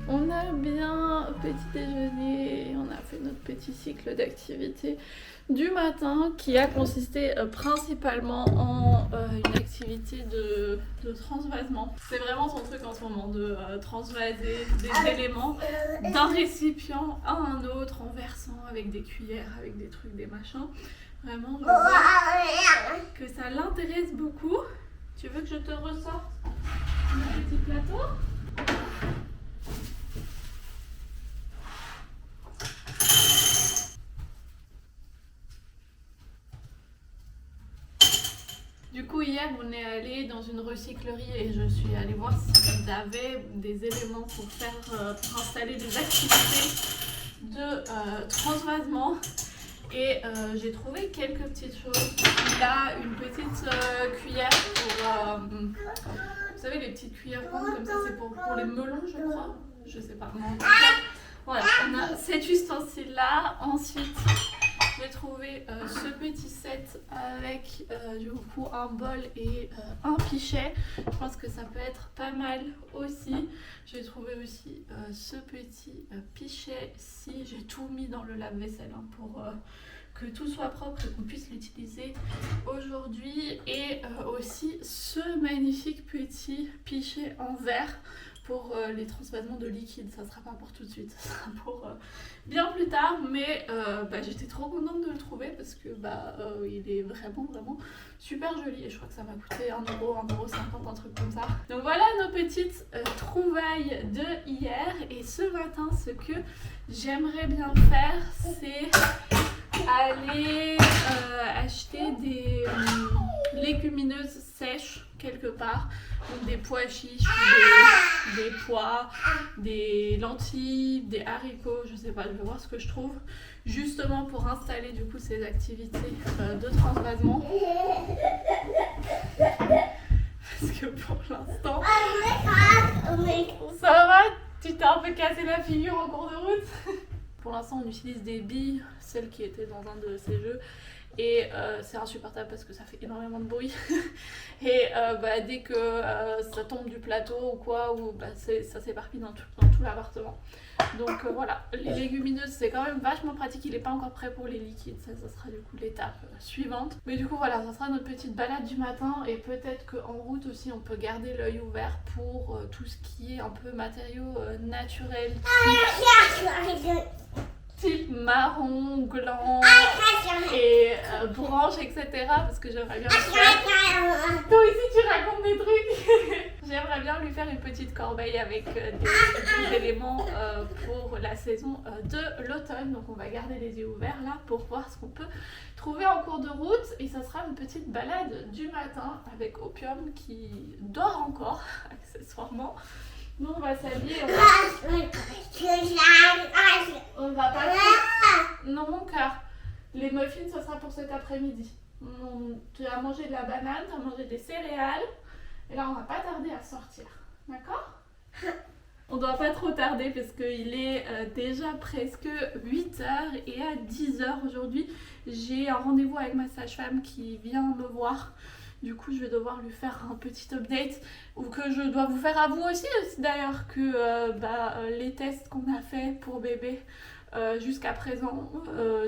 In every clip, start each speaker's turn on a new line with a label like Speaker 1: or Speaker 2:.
Speaker 1: On a bien petit déjeuner, on a fait notre petit cycle d'activité du matin qui a consisté principalement en une activité de transvasement. C'est vraiment son truc en ce moment, de transvaser des éléments d'un récipient à un autre en versant avec des cuillères, avec des trucs, des machins. Vraiment, je vois que ça l'intéresse beaucoup. Tu veux que je te ressorte le petit plateau ? Du coup, hier, on est allé dans une recyclerie et je suis allée voir s'ils avaient des éléments pour installer des activités de transvasement. Et j'ai trouvé quelques petites choses. Il a une petite cuillère pour... vous savez, les petites cuillères rondes comme ça, c'est pour les melons, je crois. Je sais pas. Voilà, on a cet ustensile-là. Ensuite... j'ai trouvé ce petit set avec du coup un bol et un pichet. Je pense que ça peut être pas mal aussi. J'ai trouvé aussi ce petit pichet-ci. J'ai tout mis dans le lave-vaisselle hein, pour que tout soit propre et qu'on puisse l'utiliser aujourd'hui. Et aussi ce magnifique petit pichet en verre pour les transvasements de liquide. Ça sera pas pour tout de suite, ça sera pour bien plus tard, mais j'étais trop contente de le trouver parce que il est vraiment super joli et je crois que ça m'a coûté 1€, 1,50€, un truc comme ça. Donc voilà nos petites trouvailles de hier. Et ce matin, ce que j'aimerais bien faire, c'est aller acheter des légumineuses sèches quelque part. Donc des pois chiches, des pois, des lentilles, des haricots, je sais pas, je vais voir ce que je trouve. Justement pour installer du coup ces activités de transvasement. Parce que pour l'instant... Ça va? Tu t'es un peu cassé la figure en cours de route? Pour l'instant on utilise des billes, celles qui étaient dans un de ces jeux. Et c'est insupportable parce que ça fait énormément de bruit. Et dès que ça tombe du plateau ou quoi, ça s'éparpille dans tout l'appartement. Donc voilà, les légumineuses c'est quand même vachement pratique. Il n'est pas encore prêt pour les liquides, ça sera du coup l'étape suivante. Mais du coup voilà, ça sera notre petite balade du matin. Et peut-être qu'en route aussi on peut garder l'œil ouvert pour tout ce qui est un peu matériaux naturels. Type marron, gland et branches, etc. Parce que j'aimerais bien lui faire... Toi aussi tu racontes des trucs. J'aimerais bien lui faire une petite corbeille avec des éléments pour la saison de l'automne. Donc on va garder les yeux ouverts là pour voir ce qu'on peut trouver en cours de route. Et ça sera une petite balade du matin avec Opium qui dort encore accessoirement. Nous on va s'habiller, on va pas... Non mon cœur, les muffins ça sera pour cet après-midi. Tu as mangé de la banane, tu as mangé des céréales et là on va pas tarder à sortir, d'accord? On doit pas trop tarder parce qu'il est déjà presque 8h et à 10h aujourd'hui j'ai un rendez-vous avec ma sage-femme qui vient me voir. Du coup, je vais devoir lui faire un petit update ou que je dois vous faire à vous aussi d'ailleurs que les tests qu'on a fait pour bébé jusqu'à présent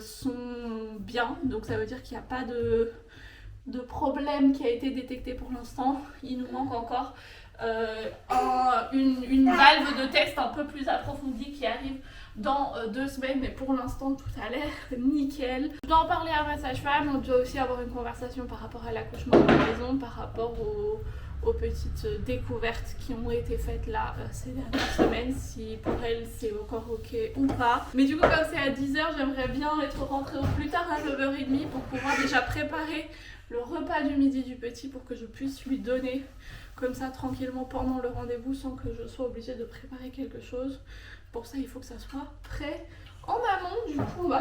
Speaker 1: sont bien. Donc ça veut dire qu'il n'y a pas de problème qui a été détecté pour l'instant. Il nous manque encore une valve de test un peu plus approfondie qui arrive dans 2 semaines, mais pour l'instant tout a l'air nickel. Je dois en parler à ma sage-femme, on doit aussi avoir une conversation par rapport à l'accouchement de la maison, par rapport aux petites découvertes qui ont été faites là ces dernières semaines, si pour elle c'est encore ok ou pas. Mais du coup comme c'est à 10h, j'aimerais bien être rentrée au plus tard à 9h30 pour pouvoir déjà préparer le repas du midi du petit pour que je puisse lui donner comme ça tranquillement pendant le rendez-vous sans que je sois obligée de préparer quelque chose. Pour ça, il faut que ça soit prêt en amont. Du coup, on va...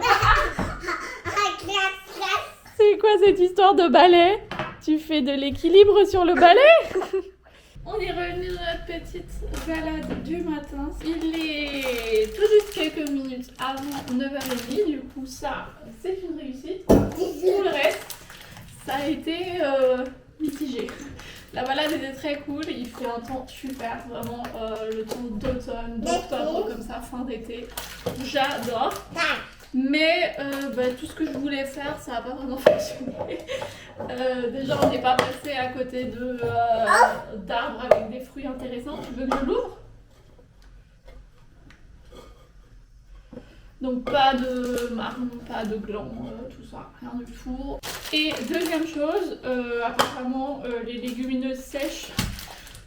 Speaker 1: C'est quoi cette histoire de balai? Tu fais de l'équilibre sur le balai? On est revenu de notre petite balade du matin. Il est tout juste quelques minutes avant 9h30. Du coup, ça, c'est une réussite. Tout le reste, ça a été mitigé. La balade était très cool, il fait un temps super, vraiment le temps d'automne, d'octobre comme ça, fin d'été. J'adore. Mais tout ce que je voulais faire, ça n'a pas vraiment fonctionné. Déjà, on n'est pas passé à côté d'arbres avec des fruits intéressants. Tu veux que je l'ouvre? Donc pas de marron, pas de gland, tout ça, rien du tout. Et deuxième chose, apparemment les légumineuses sèches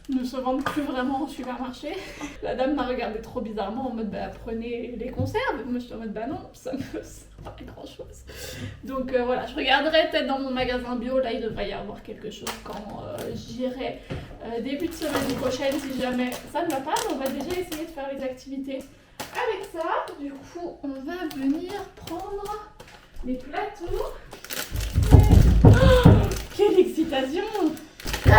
Speaker 1: ne se vendent plus vraiment au supermarché. La dame m'a regardé trop bizarrement en mode bah prenez les conserves. Moi je suis en mode bah non, ça me sert pas à grand chose. Donc voilà, je regarderai peut-être dans mon magasin bio, là il devrait y avoir quelque chose quand j'irai début de semaine prochaine si jamais ça ne va pas. Mais on va déjà essayer de faire les activités avec ça. Du coup on va venir prendre les plateaux. Oh, quelle excitation! Ouais.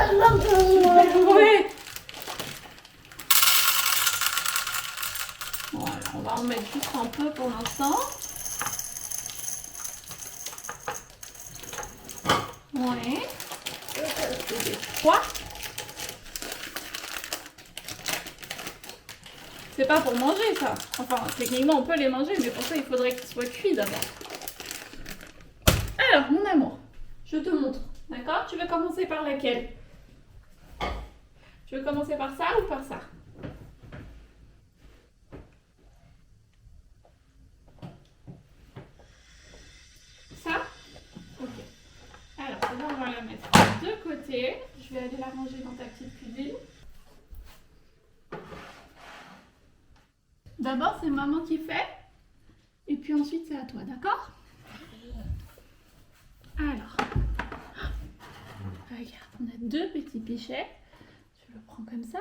Speaker 1: Voilà, on va en mettre juste un peu pour l'instant. Ouais. Quoi? C'est pas pour manger ça. Enfin, techniquement on peut les manger, mais pour ça il faudrait qu'ils soient cuits d'abord. Alors, mon amour, je te montre. D'accord? Tu veux commencer par laquelle? Tu veux commencer par ça ou par ça? Ça? Ok. Alors, là, on va la mettre de côté. Je vais aller la ranger dans ta petite cuisine. D'abord, c'est maman qui fait. Et puis ensuite, c'est à toi, d'accord? Alors, regarde, on a deux petits pichets. Je le prends comme ça.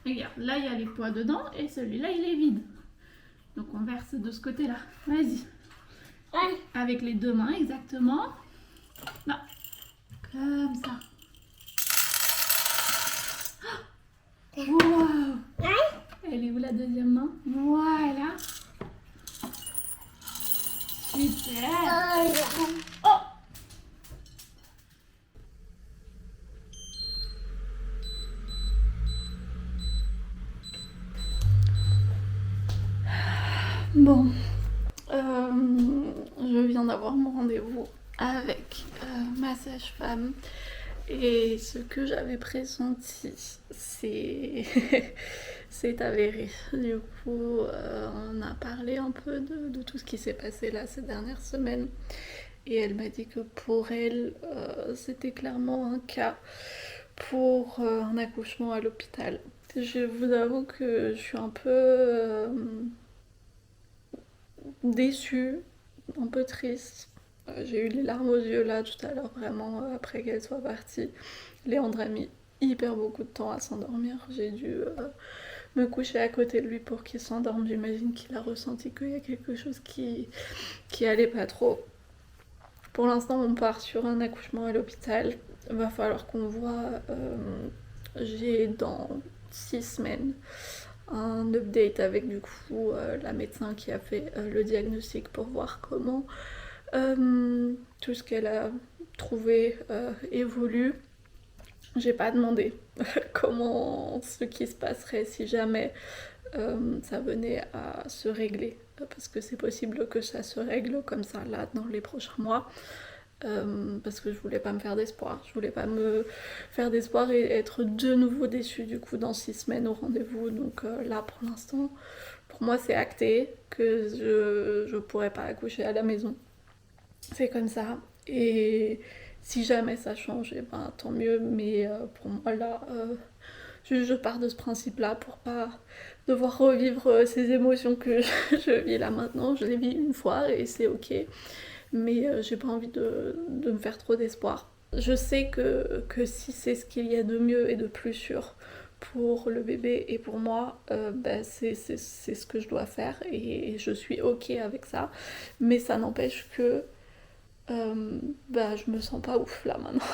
Speaker 1: Regarde, là il y a les pois dedans et celui-là il est vide. Donc on verse de ce côté-là. Vas-y. Avec les deux mains exactement. Non. Comme ça. Wow. Elle est où la deuxième main? Voilà. Super. Oh. Bon, je viens d'avoir mon rendez-vous avec ma sage-femme et ce que j'avais pressenti, c'est avéré. Du coup, on a parlé un peu de tout ce qui s'est passé là ces dernières semaines et elle m'a dit que pour elle, c'était clairement un cas pour un accouchement à l'hôpital. Je vous avoue que je suis un peu déçue, un peu triste. J'ai eu les larmes aux yeux là tout à l'heure, vraiment, après qu'elle soit partie. Léandre a mis hyper beaucoup de temps à s'endormir. J'ai dû me coucher à côté de lui pour qu'il s'endorme. J'imagine qu'il a ressenti qu'il y a quelque chose qui allait pas trop. Pour l'instant, on part sur un accouchement à l'hôpital. Il va falloir qu'on voit. J'ai dans 6 semaines un update avec du coup la médecin qui a fait le diagnostic pour voir comment tout ce qu'elle a trouvé évolue. J'ai pas demandé comment ce qui se passerait si jamais ça venait à se régler, parce que c'est possible que ça se règle comme ça là dans les prochains mois. Parce que je voulais pas me faire d'espoir, je voulais pas me faire d'espoir et être de nouveau déçue du coup dans 6 semaines au rendez-vous. Donc là pour l'instant, pour moi c'est acté que je pourrais pas accoucher à la maison. C'est comme ça. Et si jamais ça change, et ben tant mieux. Mais pour moi là, je pars de ce principe-là pour pas devoir revivre ces émotions que je vis là maintenant. Je les vis une fois et c'est ok. Mais j'ai pas envie de me faire trop d'espoir. Je sais que si c'est ce qu'il y a de mieux et de plus sûr pour le bébé et pour moi, c'est ce que je dois faire et je suis ok avec ça. Mais ça n'empêche que je me sens pas ouf là maintenant.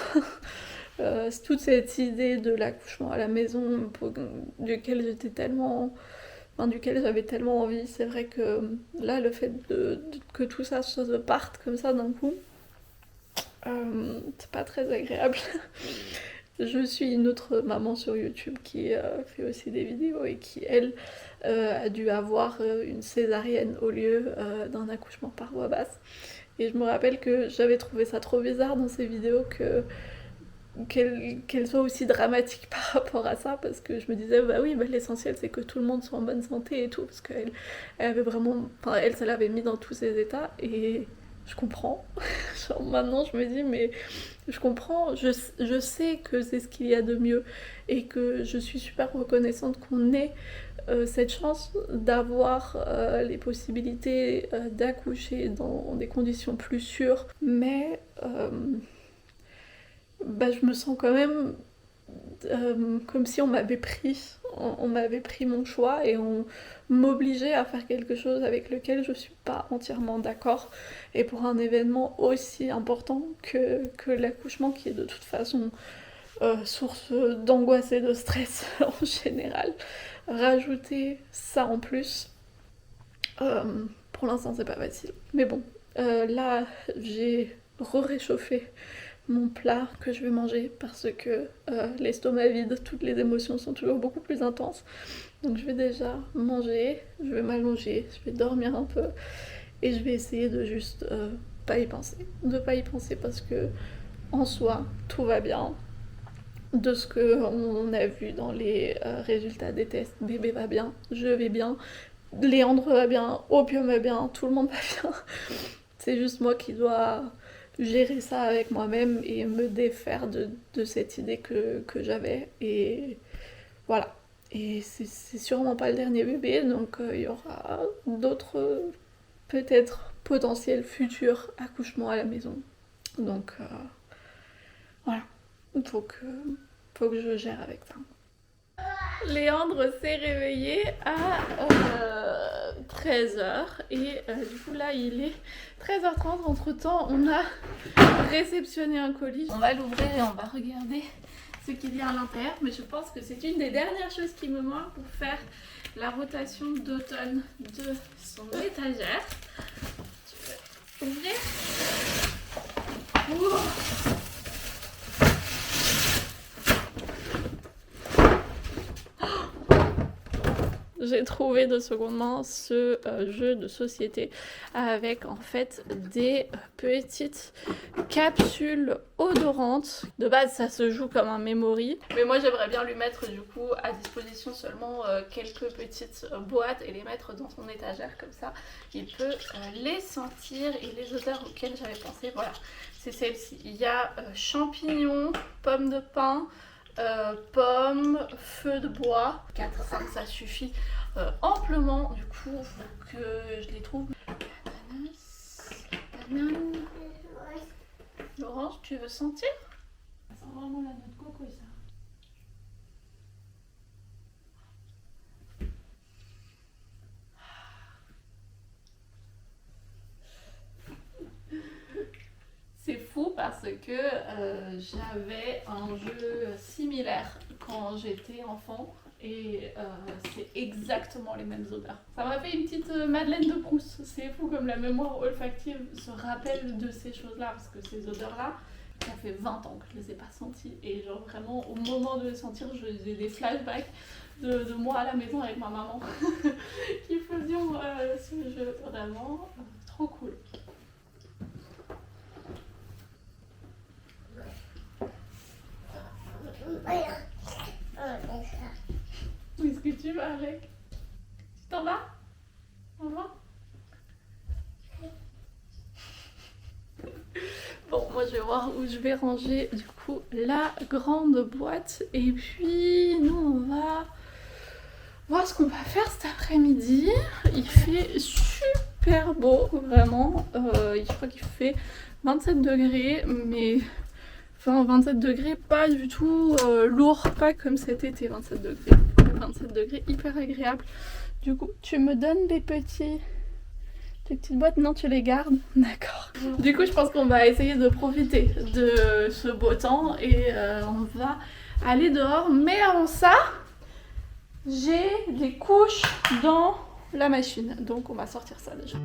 Speaker 1: Toute cette idée de l'accouchement à la maison duquel j'étais tellement duquel j'avais tellement envie. C'est vrai que là, le fait que tout ça se parte comme ça d'un coup, c'est pas très agréable. Je suis une autre maman sur YouTube qui fait aussi des vidéos et qui, elle, a dû avoir une césarienne au lieu d'un accouchement par voie basse. Et je me rappelle que j'avais trouvé ça trop bizarre dans ces vidéos qu'elle soit aussi dramatique par rapport à ça, parce que je me disais bah oui, bah, l'essentiel c'est que tout le monde soit en bonne santé et tout, parce qu'elle avait vraiment, enfin elle, ça l'avait mis dans tous ses états, et je comprends. Genre maintenant je me dis mais je comprends, je sais que c'est ce qu'il y a de mieux, et que je suis super reconnaissante qu'on ait cette chance d'avoir les possibilités d'accoucher dans des conditions plus sûres, mais bah, je me sens quand même comme si on m'avait pris mon choix et on m'obligeait à faire quelque chose avec lequel je suis pas entièrement d'accord, et pour un événement aussi important que l'accouchement, qui est de toute façon source d'angoisse et de stress en général. Rajouter ça en plus, pour l'instant c'est pas facile. Mais bon, là j'ai réchauffé mon plat que je vais manger, parce que l'estomac vide, toutes les émotions sont toujours beaucoup plus intenses. Donc je vais déjà manger, je vais m'allonger, je vais dormir un peu, et je vais essayer de juste pas y penser. De pas y penser, parce que en soi, tout va bien. De ce qu'on a vu dans les résultats des tests, bébé va bien, je vais bien, Léandre va bien, Opium va bien, tout le monde va bien. C'est juste moi qui dois gérer ça avec moi-même et me défaire de cette idée que j'avais. Et voilà. Et c'est sûrement pas le dernier bébé, donc il y aura d'autres, peut-être potentiels futurs accouchements à la maison. Donc voilà. Faut que je gère avec ça. Léandre s'est réveillé à 13h, et du coup là il est 13h30. Entre temps on a réceptionné un colis. On va l'ouvrir et on va regarder ce qu'il y a à l'intérieur, mais je pense que c'est une des dernières choses qui me manque pour faire la rotation d'automne de son étagère. Tu veux ouvrir? Ouh. J'ai trouvé de seconde main ce jeu de société avec en fait des petites capsules odorantes. De base ça se joue comme un memory, mais moi j'aimerais bien lui mettre du coup à disposition seulement quelques petites boîtes et les mettre dans son étagère, comme ça il peut les sentir. Et les odeurs auxquelles j'avais pensé, voilà, c'est celle-ci. Il y a champignons, pommes de pin, pommes, feu de bois, 4-5 ça suffit amplement. Du coup faut que je les trouve. Ananas, banane, l'orange, tu veux sentir? Ça sent vraiment la noix de coco ça. C'est fou parce que j'avais un jeu similaire quand j'étais enfant, et c'est exactement les mêmes odeurs. Ça m'a fait une petite Madeleine de Proust. C'est fou comme la mémoire olfactive se rappelle de ces choses-là, parce que ces odeurs-là, ça fait 20 ans que je les ai pas senties, et genre vraiment au moment de les sentir, j'ai des flashbacks de moi à la maison avec ma maman qui faisions ce jeu. Vraiment trop cool. Où est-ce que tu vas avec? Tu t'en vas? Au revoir. Bon, moi je vais voir où je vais ranger du coup la grande boîte, et puis nous on va voir ce qu'on va faire cet après-midi. Il fait super beau, vraiment. Je crois qu'il fait 27 degrés, mais enfin 27 degrés pas du tout lourd, pas comme cet été. 27 degrés, 27 degrés hyper agréable. Du coup tu me donnes les petites boîtes? Non, tu les gardes? D'accord. Du coup je pense qu'on va essayer de profiter de ce beau temps, et on va aller dehors. Mais avant ça, j'ai les couches dans la machine. Donc on va sortir ça déjà.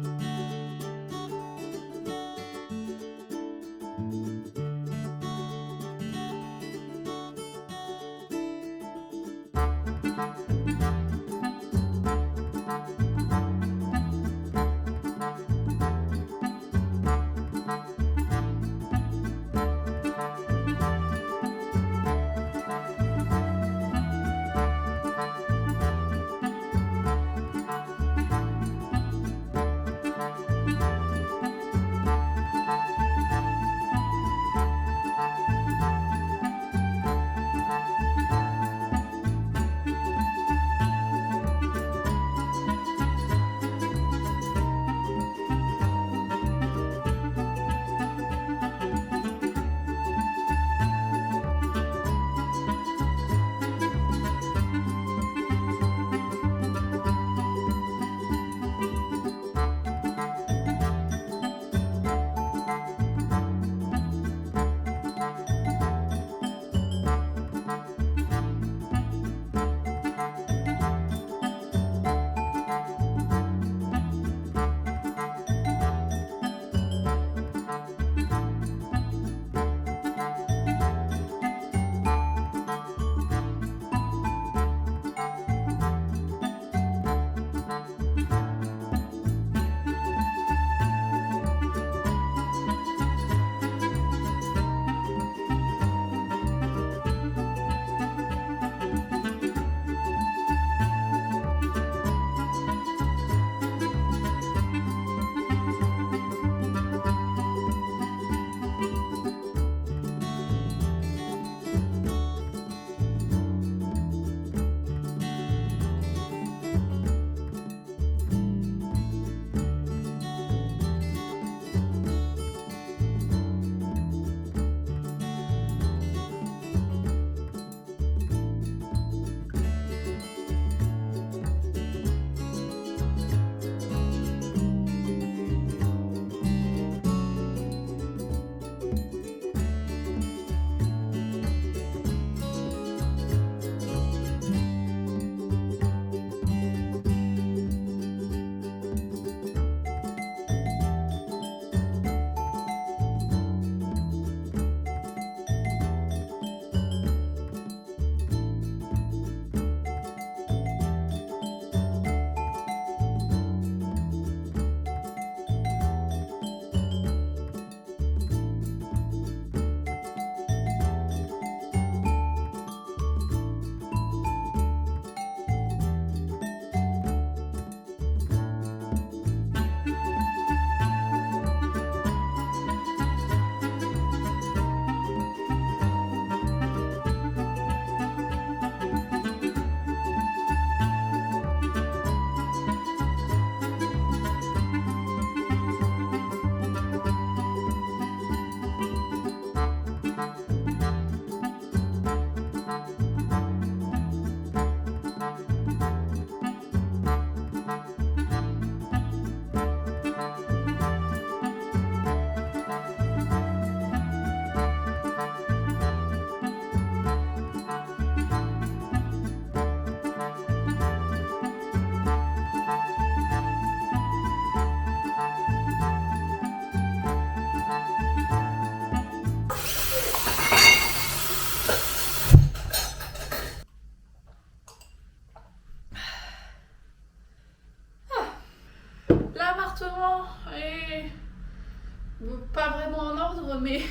Speaker 1: pas vraiment en ordre, mais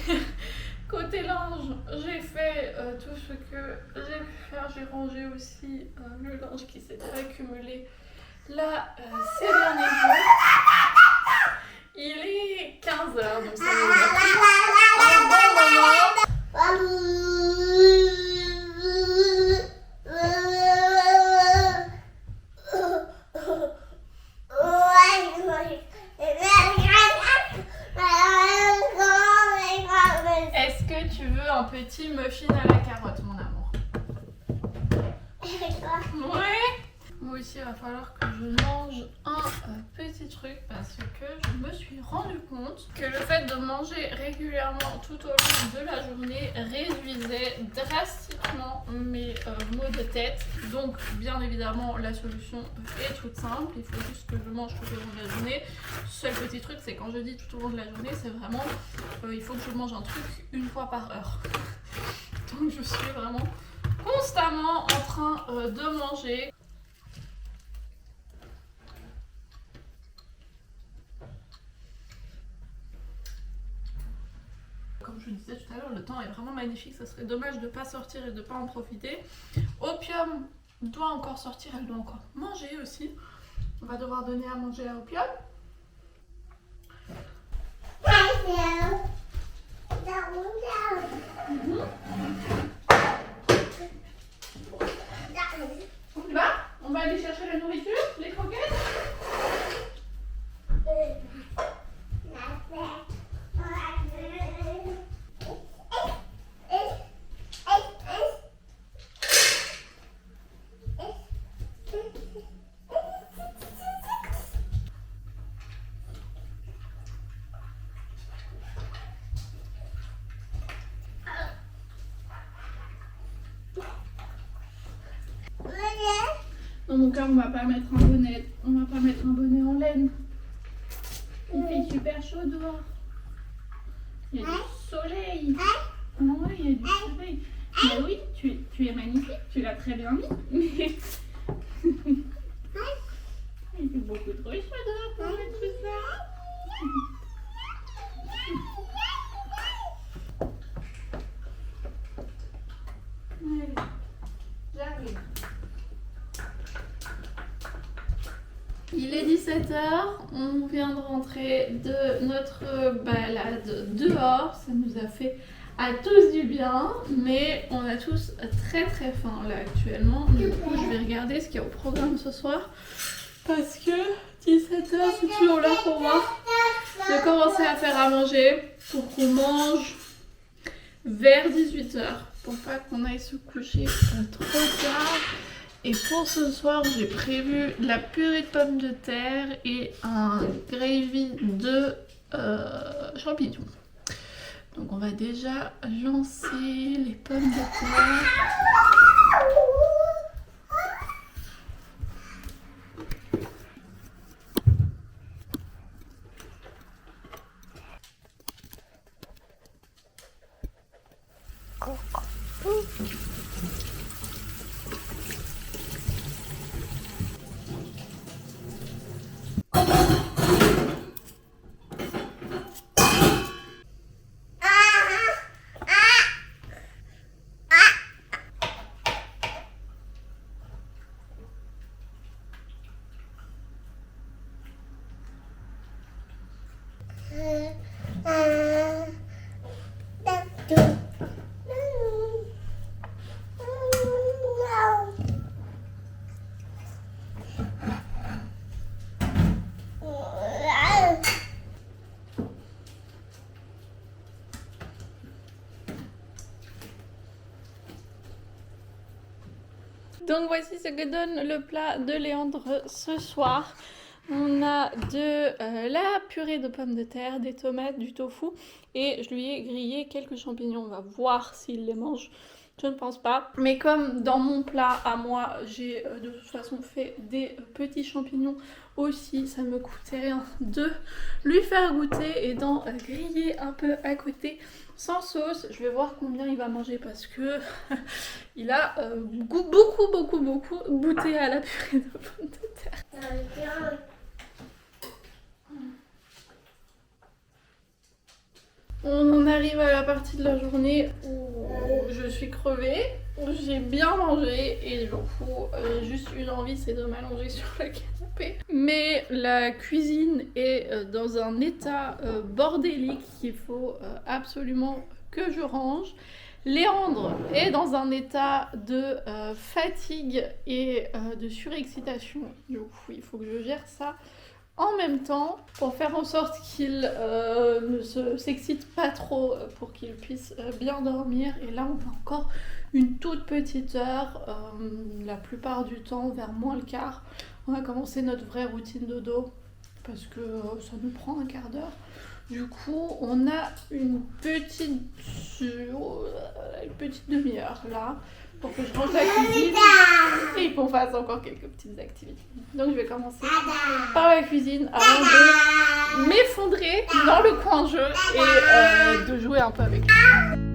Speaker 1: côté linge, j'ai fait tout ce que j'ai pu faire. J'ai rangé aussi le linge qui s'était accumulé là ces derniers jours. Il est 15h, donc ça nous a pris un bon moment. Est-ce que tu veux un petit muffin à la carotte, mon amour? Ouais. Moi aussi, il va falloir que je mange un petit truc parce que je me suis rendu compte que le fait de manger régulièrement tout au long de la journée réduisait drastiquement mes maux de tête. Donc, bien évidemment, la solution est toute simple. Il faut juste que je mange tout au long de la journée. Seul petit truc, c'est quand je dis tout au long de la journée, c'est vraiment il faut que je mange un truc une fois par heure. Donc, je suis vraiment constamment en train de manger. Comme je disais tout à l'heure, le temps est vraiment magnifique, ça serait dommage de ne pas sortir et de ne pas en profiter. Opium doit encore sortir, elle doit encore manger aussi. On va devoir donner à manger à Opium. On y va? On va aller chercher la nourriture, les croquettes? Dans mon cas, on va pas mettre un bonnet. On va pas mettre un bonnet en laine. Il fait super chaud dehors. Il y a du soleil. Oui, il y a du soleil. Mais oui, tu es magnifique. Tu l'as très bien mis. Mais il fait beaucoup trop chaud dehors pour mettre tout ça. Allez, j'arrive. Il est 17h, on vient de rentrer de notre balade dehors, ça nous a fait à tous du bien, mais on a tous très très faim là actuellement. Du coup, je vais regarder ce qu'il y a au programme ce soir, parce que 17h c'est toujours l'heure pour moi de commencer à faire à manger, pour qu'on mange vers 18h, pour pas qu'on aille se coucher trop tard. Et pour ce soir, j'ai prévu de la purée de pommes de terre et un gravy de champignons. Donc on va déjà lancer les pommes de terre. Donc voici ce que donne le plat de Léandre ce soir. On a de la purée de pommes de terre, des tomates, du tofu et je lui ai grillé quelques champignons. On va voir s'il les mange. Je ne pense pas. Mais comme dans mon plat à moi, j'ai de toute façon fait des petits champignons aussi, ça ne me coûtait rien de lui faire goûter et d'en griller un peu à côté sans sauce. Je vais voir combien il va manger parce que il a beaucoup goûté à la purée de pommes de terre. On en arrive à la partie de la journée où je suis crevée, où j'ai bien mangé et il me faut juste une envie, c'est de m'allonger sur le canapé. Mais la cuisine est dans un état bordélique qu'il faut absolument que je range. Léandre est dans un état de fatigue et de surexcitation. Du coup, il faut que je gère ça en même temps pour faire en sorte qu'il ne s'excite pas trop pour qu'il puisse bien dormir. Et là on a encore une toute petite heure, la plupart du temps vers moins le quart. On va commencer notre vraie routine dodo parce que ça nous prend un quart d'heure. Du coup, on a une petite demi-heure là pour que je range la cuisine et qu'on fasse encore quelques petites activités. Donc je vais commencer par la cuisine avant de m'effondrer dans le coin jeu et de jouer un peu avec lui.